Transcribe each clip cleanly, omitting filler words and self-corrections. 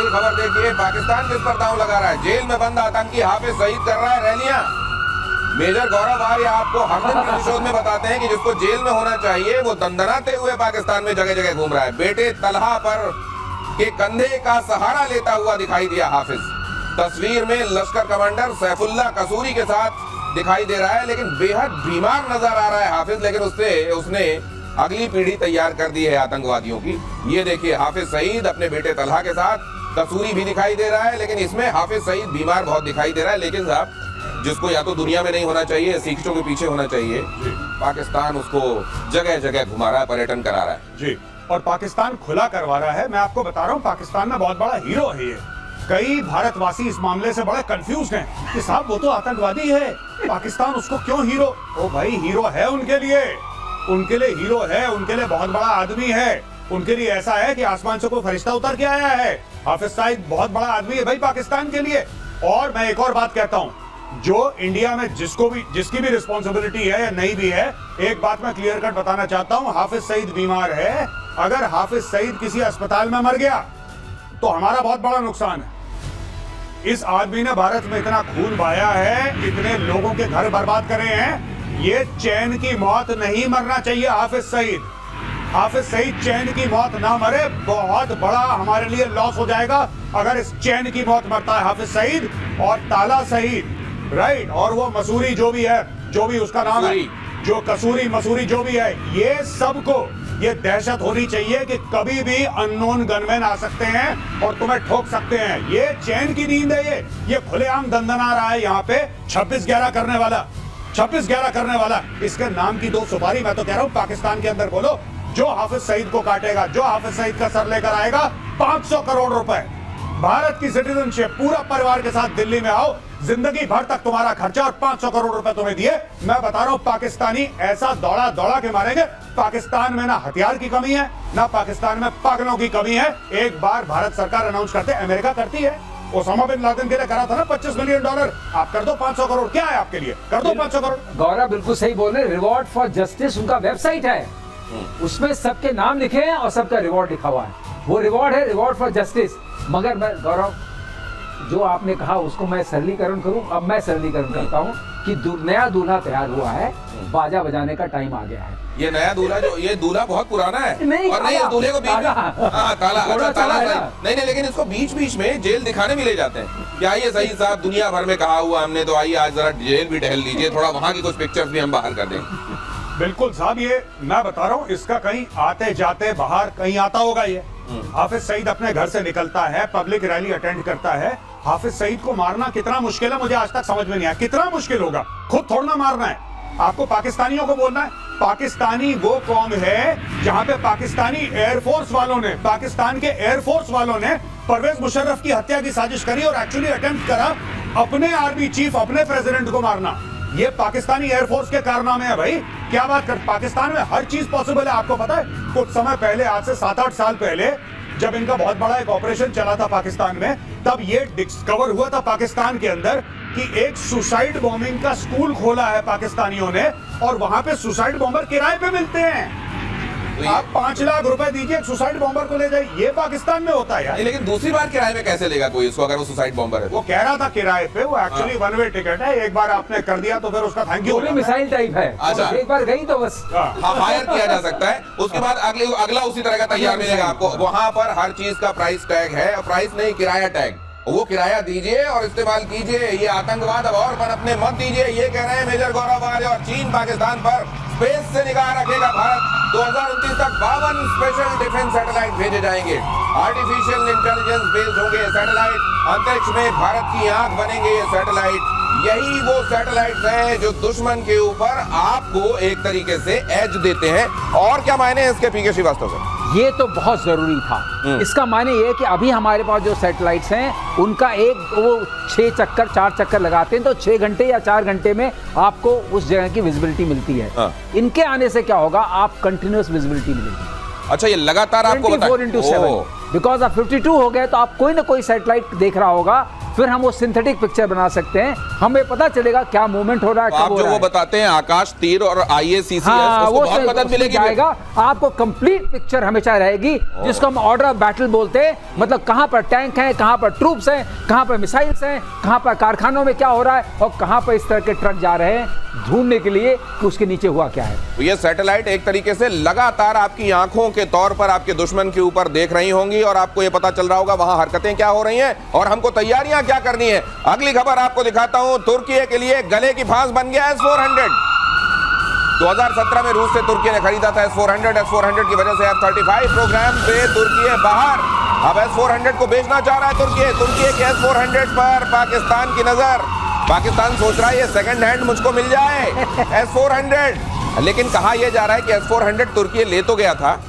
बड़ी खबर देखिए, पाकिस्तान किस पर दांव लगा रहा है। जेल में बंद आतंकी हाफिज सईद कर रहा है रैलियां। मेजर गौरव आर्य आपको हर दिन प्रतिशोध में बताते हैं कि जिसको जेल में होना चाहिए वो दंदनाते हुए पाकिस्तान में जगह जगह घूम रहा है। बेटे तलहा पर के कंधे का सहारा लेता हुआ दिखाई दिया हाफिज। तस्वीर में लश्कर कमांडर सैफुल्लाह कसूरी के साथ दिखाई दे रहा है, लेकिन बेहद बीमार नजर आ रहा है हाफिज। लेकिन उसने अगली पीढ़ी तैयार कर दी है आतंकवादियों की। ये देखिए हाफिज सईद अपने बेटे तलहा के साथ, कसूरी भी दिखाई दे रहा है, लेकिन इसमें हाफिज सईद बीमार बहुत दिखाई दे रहा है। लेकिन साहब, जिसको या तो दुनिया में नहीं होना चाहिए, सीखों के पीछे होना चाहिए, पाकिस्तान उसको जगह जगह घुमा रहा है, पर्यटन करा रहा है जी। और पाकिस्तान खुला करवा रहा है। मैं आपको बता रहा हूँ, पाकिस्तान में बहुत बड़ा हीरो है ये। कई भारतवासी इस मामले से बड़े कंफ्यूज हैं कि साहब वो तो आतंकवादी है, पाकिस्तान उसको क्यों हीरो। ओ भाई, हीरो है उनके लिए हीरो है, उनके लिए बहुत बड़ा आदमी है। उनके लिए ऐसा है कि आसमान से कोई फरिश्ता उतर के आया है। हाफिज सईद बहुत बड़ा आदमी है भाई पाकिस्तान के लिए। और मैं एक और बात कहता हूँ, जो इंडिया में जिसकी भी रिस्पॉन्सिबिलिटी है या नहीं भी है, एक बात मैं क्लियर कट बताना चाहता हूँ, हाफिज सईद बीमार है। अगर हाफिज सईद किसी अस्पताल में मर गया तो हमारा बहुत बड़ा नुकसान है। इस आदमी ने भारत में इतना खून बहाया है, इतने लोगों के घर बर्बाद करे हैं। ये चैन की मौत नहीं मरना चाहिए हाफिज सईद चैन की मौत ना मरे। बहुत बड़ा हमारे लिए लॉस हो जाएगा अगर इस चैन की मौत मरता है हाफिज सईद और ताला सईद, राइट। और वो मसूरी जो भी है, जो भी उसका नाम है, जो कसूरी मसूरी जो भी है, ये सबको ये दहशत होनी चाहिए कि कभी भी अननोन गनमैन आ सकते हैं और तुम्हें ठोक सकते हैं। ये चैन की नींद है। ये खुलेआम दंदना रहा है यहाँ पे 26/11 करने वाला। इसके नाम की 2 सुपारी मैं तो कह रहा हूँ पाकिस्तान के अंदर बोलो। जो हाफिज सईद को काटेगा, जो हाफिज सईद का सर लेकर आएगा, 500 करोड़ रुपए, भारत की सिटीजनशिप, पूरा परिवार के साथ दिल्ली में आओ, जिंदगी भर तक तुम्हारा खर्चा और 500 करोड़ रुपए तुम्हें दिए। मैं बता रहा हूं, पाकिस्तानी ऐसा दौड़ा के मारेंगे। पाकिस्तान में ना हथियार की कमी है, ना पाकिस्तान में पागलों की कमी है। एक बार भारत सरकार अनाउंस करते, अमेरिका करती है, ओसामा बिन लादेन के लिए करा था ना $25 मिलियन। आप कर दो 500 करोड़, क्या है आपके लिए, कर दो 500 करोड़। गौरव बिल्कुल सही बोल रहे। रिवॉर्ड फॉर जस्टिस उनका वेबसाइट है, उसमें सबके नाम लिखे हैं और सबका रिवॉर्ड लिखा हुआ है। वो रिवॉर्ड है, रिवॉर्ड फॉर जस्टिस। मगर मैं गौरव, जो आपने कहा उसको मैं सरलीकरण करूं। अब मैं सरलीकरण करता हूं कि नया दूल्हा तैयार हुआ है, बाजा बजाने का टाइम आ गया है। ये नया दूल्हा, जो ये दूल्हा बहुत पुराना है। नहीं, और नहीं, दूल्हे को बीच ताला नहीं, लेकिन इसको बीच में जेल दिखाने भी ले जाते हैं। क्या ये सही साहब, दुनिया भर में कहा हुआ हमने, तो आइए आज जरा जेल भी टहल लीजिए, थोड़ा वहां की कुछ पिक्चर्स भी हम बाहर कर दें। बिल्कुल साहब, ये मैं बता रहा हूँ, इसका कहीं आते जाते बाहर कहीं आता होगा। ये हाफिज सईद अपने घर से निकलता है, पब्लिक रैली अटेंड करता है। हाफिज सईद को मारना कितना मुश्किल है, मुझे आज तक समझ में नहीं आया। कितना मुश्किल होगा, खुद थोड़ा मारना है आपको, पाकिस्तानियों को बोलना है। पाकिस्तानी वो कौम है जहां पे पाकिस्तानी एयरफोर्स वालों ने, पाकिस्तान के एयरफोर्स वालों ने परवेज मुशर्रफ की हत्या की साजिश करी और एक्चुअली अटेम्प्ट करा अपने आर्मी चीफ, अपने प्रेसिडेंट को मारना। ये पाकिस्तानी एयरफोर्स के कारनामे है भाई। क्या बात कर, पाकिस्तान में हर चीज पॉसिबल है। आपको पता है, कुछ समय पहले, आज से 7-8 साल पहले, जब इनका बहुत बड़ा एक ऑपरेशन चला था पाकिस्तान में, तब ये डिस्कवर हुआ था पाकिस्तान के अंदर कि एक सुसाइड बॉम्बिंग का स्कूल खोला है पाकिस्तानियों ने, और वहां पे सुसाइड बॉम्बर किराए पे मिलते हैं। आप 5 लाख रुपए दीजिए, सुसाइड बॉम्बर को ले जाइए। ये पाकिस्तान में होता है यार। लेकिन दूसरी बार किराए में कैसे लेगा कोई इसको, अगर वो सुसाइड बॉम्बर है? वो कह रहा था किराए पे, वो एक्चुअली 1 वे टिकट है। एक बार आपने कर दिया तो फिर उसका थैंक यू। मिसाइल टाइप है, अच्छा, एक बार गई तो बस हायर किया जा सकता है। उसके बाद अगला उसी तरह का तैयार मिलेगा आपको। वहां पर हर चीज का प्राइस टैग है, प्राइस नहीं, किराया टैग। वो किराया दीजिए और इस्तेमाल कीजिए। ये आतंकवाद अब और पनपने मत दीजिए। ये कह रहे हैं मेजर गौरव आर्य। और चीन पाकिस्तान पर स्पेस से निगाह रखेगा। भारत 2029 तक 52 स्पेशल डिफेंस सैटेलाइट भेजे जाएंगे। आर्टिफिशियल इंटेलिजेंस बेस्ड होंगे सैटेलाइट। अंतरिक्ष में भारत की आंख बनेंगे ये सैटेलाइट। यही वो सैटेलाइट हैं जो दुश्मन के ऊपर आपको एक तरीके से एज देते हैं। और क्या मायने हैं इसके, पीके श्रीवास्तव से? ये तो बहुत जरूरी था। इसका मायने ये है कि अभी हमारे पास जो सैटेलाइट्स हैं, उनका वो 6 चक्कर 4 चक्कर लगाते हैं तो 6 घंटे या 4 घंटे में आपको उस जगह की विजिबिलिटी मिलती है। इनके आने से क्या होगा, आप कंटिन्यूअस विजिबिलिटी मिलेगी। अच्छा, ये लगातार आपको 24/7 बिकॉज आप 52 हो गए तो आप कोई ना कोई सैटेलाइट देख रहा होगा फिर हम वो सिंथेटिक पिक्चर बना सकते हैं, हमें पता चलेगा क्या मूवमेंट हो रहा है, तो कब आप हो जो रहा वो है। बताते हैं आकाश तीर और IACCS, हाँ, उसको वो बहुत मदद उसमें मिलेगी। जाएगा, आपको कंप्लीट पिक्चर हमेशा रहेगी, जिसको हम ऑर्डर ऑफ बैटल बोलते हैं। मतलब कहाँ पर टैंक हैं, कहाँ पर ट्रूप्स हैं, कहाँ पर मिसाइल्स हैं, कहाँ पर कारखानों में क्या हो रहा है और कहाँ पर इस तरह के ट्रक जा रहे हैं ढूंढने के लिए कि उसके नीचे हुआ क्या है। तो ये सैटेलाइट एक तरीके से लगातार आपकी आंखों के तौर पर आपके दुश्मन के ऊपर देख रही होंगी और आपको ये पता चल रहा होगा वहां हरकतें क्या हो रही हैं और हमको तैयारियां क्या करनी है। अगली खबर आपको दिखाता हूं, तुर्की के लिए गले की फांस बन गया S-400। 2017 में रूस से तुर्की ने खरीदा था S-400 की वजह से F-35 प्रोग्राम से तुर्की बाहर। अब S-400 को बेचना चाह रहा है तुर्की के S-400 पर पाकिस्तान की नजर। पाकिस्तान सोच रहा है ये सेकंड हैंड मुझको मिल जाए S-400, लेकिन कहा यह जा रहा है कि S-400 तुर्की ले तो गया था,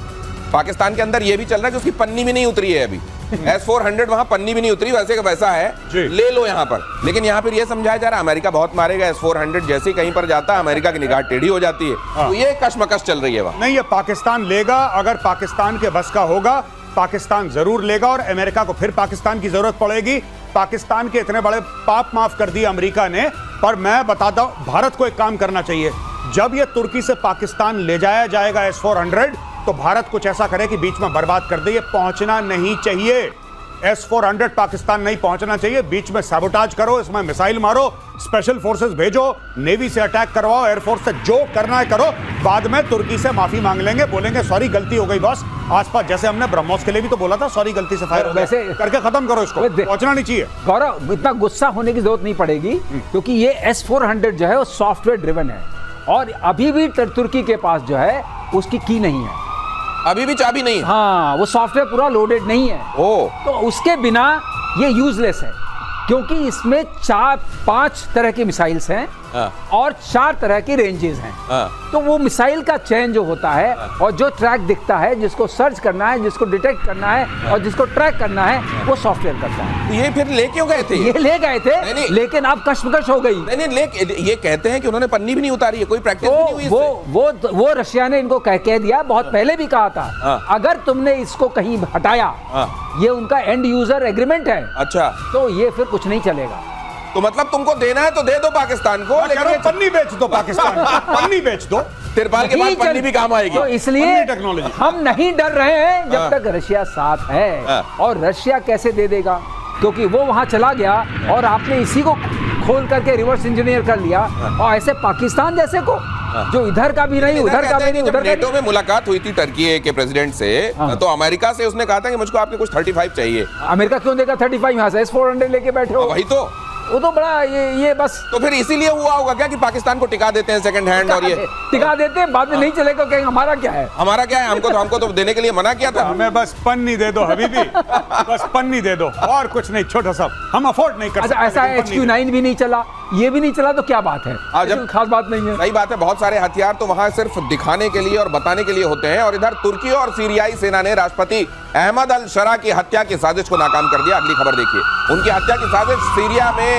पाकिस्तान के अंदर यह भी चल रहा है कि उसकी पन्नी भी नहीं उतरी है अभी। S-400 वहां पन्नी भी नहीं उतरी, वैसे का वैसा है, ले लो यहां पर। लेकिन यहां पर यह समझाया जा रहा है अमेरिका बहुत मारेगा, S-400 जैसे ही कहीं पर जाता है अमेरिका की निगाह टेढ़ी हो जाती है। तो ये कशमकश चल रही है वहां। नहीं, ये पाकिस्तान लेगा, अगर पाकिस्तान के बस का होगा पाकिस्तान जरूर लेगा और अमेरिका को फिर पाकिस्तान की जरूरत पड़ेगी। पाकिस्तान के इतने बड़े पाप माफ कर दिए अमेरिका ने, पर मैं बताता हूं भारत को एक काम करना चाहिए। जब ये तुर्की से पाकिस्तान ले जाया जाएगा S-400, तो भारत कुछ ऐसा करे कि बीच में बर्बाद कर दे। ये पहुंचना नहीं चाहिए, S-400 पाकिस्तान नहीं पहुंचना चाहिए। बीच में सैबोटाज करो, इसमें मिसाइल मारो, स्पेशल फोर्सेस भेजो, नेवी से अटैक करवाओ, एयरफोर्स से जो करना है करो। बाद में तुर्की से माफी मांग लेंगे, बोलेंगे सॉरी गलती हो गई बॉस। आसपास जैसे हमने ब्रह्मोस के लिए भी तो बोला था सॉरी गलती से फायर हो गया, वैसे करके खत्म करो इसको, पहुंचना नहीं चाहिए। गौरव, इतना गुस्सा होने की जरूरत नहीं पड़ेगी, क्योंकि ये S-400 जो है वो सॉफ्टवेयर ड्रिवन है और अभी भी तुर्की के पास जो है उसकी की नहीं है, अभी भी चाबी नहीं है। हाँ, वो सॉफ्टवेयर पूरा लोडेड नहीं है। तो उसके बिना ये यूजलेस है, क्योंकि इसमें 4-5 तरह की मिसाइल्स हैं और 4 तरह की रेंजेस हैं। तो वो मिसाइल का चयन जो होता है और जो ट्रैक दिखता है, जिसको सर्च करना है, जिसको डिटेक्ट करना है और जिसको ट्रैक करना है, वो सॉफ्टवेयर करता है। ये फिर ले क्यों गए थे? ये ले गए थे, नहीं। लेकिन अब कश्मकश हो गई। नहीं, ये कहते हैं कि उन्होंने पन्नी भी नहीं उतारी है, कोई प्रैक्टिस भी नहीं हुई इससे। वो रशिया ने इनको कह दिया, बहुत पहले भी कहा था, अगर तुमने इसको कहीं हटाया, ये उनका एंड यूजर एग्रीमेंट है, अच्छा, तो ये फिर कुछ नहीं चलेगा। तो मतलब तुमको देना है तो दे दो पाकिस्तान को, लेकिन पन्नी बेच दो पाकिस्तान को, पन्नी बेच दो, तिरपाल के बाद पन्नी भी काम आएगी। तो इसलिए टेक्नोलॉजी हम नहीं डर रहे हैं जब तक रशिया साथ है। और रशिया कैसे दे देगा, क्योंकि वो वहां चला गया और आपने इसी को खोल करके रिवर्स इंजीनियर कर लिया। और ऐसे पाकिस्तान जैसे को जो इधर का भी नहीं, उधर का भी नहीं, उधर नेटो में मुलाकात हुई थी टर्की के प्रेसिडेंट से, तो अमेरिका से उसने कहा था कि मुझको आपके कुछ 35 चाहिए। अमेरिका क्यों देगा 35? यहाँ से S-400 लेके बैठे हो। वही तो, वो तो बड़ा ये बस, तो फिर इसीलिए हुआ होगा क्या कि पाकिस्तान को टिका देते हैं सेकंड हैंड, और ये टिका देते हैं, बाद में नहीं चलेगा, कहेंगे हमारा क्या है, हमारा क्या है, हमको तो देने के लिए मना किया था। हमें बस पन्नी दे दो हबीबी, बस पन्नी दे दो और कुछ नहीं, छोटा सा हम अफोर्ड नहीं कर सकते। ऐसा HQ-9 भी नहीं चला, ये भी नहीं चला, तो क्या बात है, जब खास बात नहीं है। सही बात है, बहुत सारे हथियार तो वहां सिर्फ दिखाने के लिए और बताने के लिए होते हैं। और इधर तुर्की और सीरियाई सेना ने राष्ट्रपति अहमद अल शरा की हत्या की साजिश को नाकाम कर दिया। अगली खबर देखिए, उनकी हत्या की साजिश सीरिया में